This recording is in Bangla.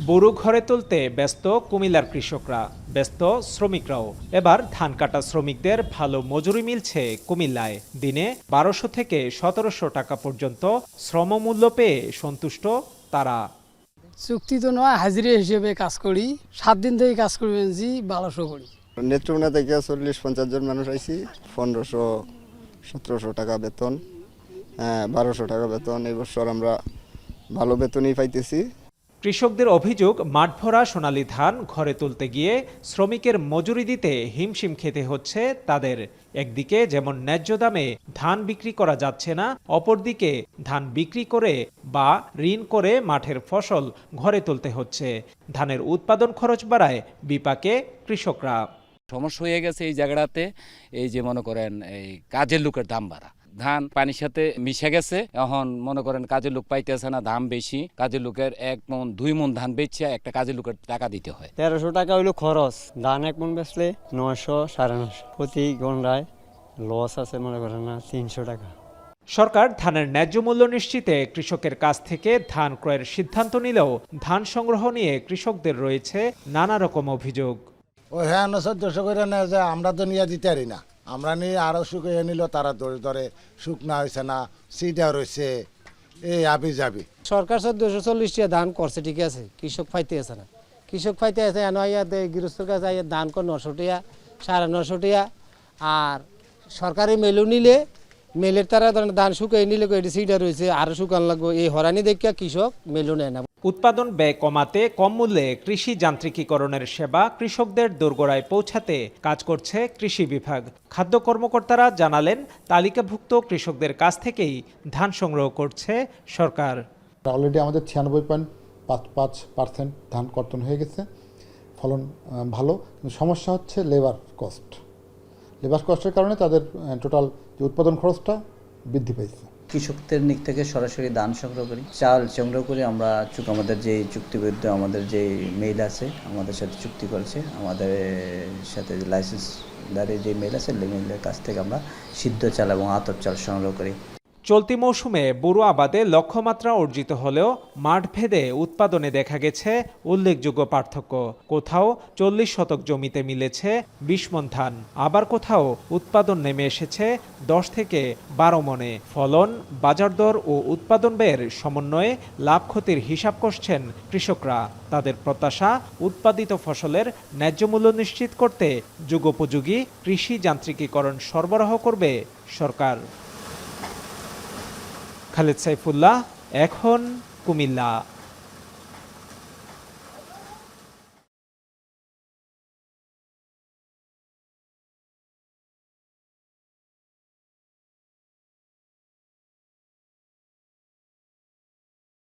বোরো ঘরে তুলতে ব্যস্ত কুমিল্লার কৃষকরা, ব্যস্ত শ্রমিকরাও। এবার ধান কাটা শ্রমিকদের ভালো মজুরি মিলছে কুমিল্লায়। দিনে ১২০০ থেকে ১৭০০ টাকা পর্যন্ত শ্রমমূল্য পেয়ে সন্তুষ্ট তারা। চুক্তি তো নয়, হাজিরা হিসেবে কাজ করি। ৭ দিন থেকে কাজ করি, ১২০০ করি। নেত্রকোনা থেকে ৪০-৫০ জন মানুষ আইছি। ১৫০০-১৭০০ টাকা বেতন, ১২০০ টাকা বেতন। এই বছর আমরা ভালো বেতনই পাইতেছি। কৃষকদের অভিযোগ, মাঠ ভরা সোনালী ধান ঘরে তুলতে গিয়ে শ্রমিকের মজুরি দিতে হিমশিম খেতে হচ্ছে তাদের। একদিকে যেমন ন্যায্য দামে ধান বিক্রি করা যাচ্ছে না, অপরদিকে ধান বিক্রি করে বা ঋণ করে মাঠের ফসল ঘরে তুলতে হচ্ছে। ধানের উৎপাদন খরচ বাড়ায় বিপাকে কৃষকরা। সমস্যা হয়ে গেছে এই জায়গাটাতে, এই যে মনে করেন এই কাজের লোকের দাম বাড়া, ধান পানির সাথে মিশে গেছে। এখন মনে করেন কাজের লোক পাইতেছে না, দাম বেশি। কাজের লোকের 1 মণ 2 মণ ধান বেচছে একটা কাজের লোকের টাকা দিতে হয়। ১৩০০ টাকা হইলো খরচ। ধান 1 মণ বেচলে ৯০০ ৯৫০ প্রতি ঘন্টায় লস আছে মনে করেন না ৩০০ টাকা। সরকার ধানের ন্যায্য মূল্য নিশ্চিতে কৃষকের কাছ থেকে ধান ক্রয়ের সিদ্ধান্ত নিলেও ধান সংগ্রহ নিয়ে কৃষকদের রয়েছে নানা রকম অভিযোগ। ও হ্যাঁ ১৪০০ করে নেয় যে আমরা তো নিয়ে দিতে পারি না, আমরা নিয়ে আরও শুকিয়ে নিল, তারা ধরে ধরে শুকনা হয়েছে না, সিটা রয়েছে, এই আবি যাবি। সরকার ১৪৪০ টাকা ধান করছে, ঠিক আছে, কৃষক পাইতে আছে না। কৃষক পাইতে আছে গৃহস্থর কাছে ধান কর ৯০০ টাকা, ৯৫০ টাকা। আর সরকারি মেলু নিলে মেলের তারা ধান শুকিয়ে নিলে সিটা রয়েছে, আরও শুকান লাগবে। এই হরানি দেখিয়া কৃষক মেলু নেয় না। উৎপাদন ব্যয় কমাতে কম মূল্যে কৃষি যান্ত্রিকীকরণের সেবা কৃষকদের দোরগোড়ায় পৌঁছাতে কাজ করছে কৃষি বিভাগ। খাদ্য কর্মকর্তারা জানালেন, তালিকাভুক্ত কৃষকদের কাছ থেকেই ধান সংগ্রহ করছে সরকার। অলরেডি আমাদের ৯৬.৫% ধান কর্তন হয়ে গেছে, ফলন ভালো। কিন্তু সমস্যা হচ্ছে লেবার কস্টের কারণে তাদের টোটাল যে উৎপাদন খরচটা বৃদ্ধি পাইছে। কৃষকদের নিক থেকে সরাসরি ধান সংগ্রহ করি, চাল সংগ্রহ করে আমরা আমাদের যে চুক্তিবদ্ধ আমাদের যে মেইল আছে আমাদের সাথে চুক্তি করেছে, আমাদের সাথে লাইসেন্সদারি যে মেইল আছে মেইলের কাছ থেকে আমরা সিদ্ধ চাল এবং আতপ চাল সংগ্রহ করি। চলতি মৌসুমে বোরো আবাদে লক্ষ্যমাত্রা অর্জিত হলেও মাঠ ভেদে উৎপাদনে দেখা গেছে উল্লেখযোগ্য পার্থক্য। কোথাও ৪০ শতক জমিতে মিলেছে ২০ মণ ধান, আবার কোথাও উৎপাদন নেমে এসেছে ১০ থেকে ১২ মণে। ফলন, বাজার দর ও উৎপাদন ব্যয়ের সমন্বয়ে লাভ ক্ষতির হিসাব করছেন কৃষকরা। তাদের প্রত্যাশা, উৎপাদিত ফসলের ন্যায্য মূল্য নিশ্চিত করতে যুগোপযোগী কৃষি যান্ত্রিকীকরণ সরবরাহ করবে সরকার। খালেদ সাইফুল্লাহ, এখন কুমিল্লা।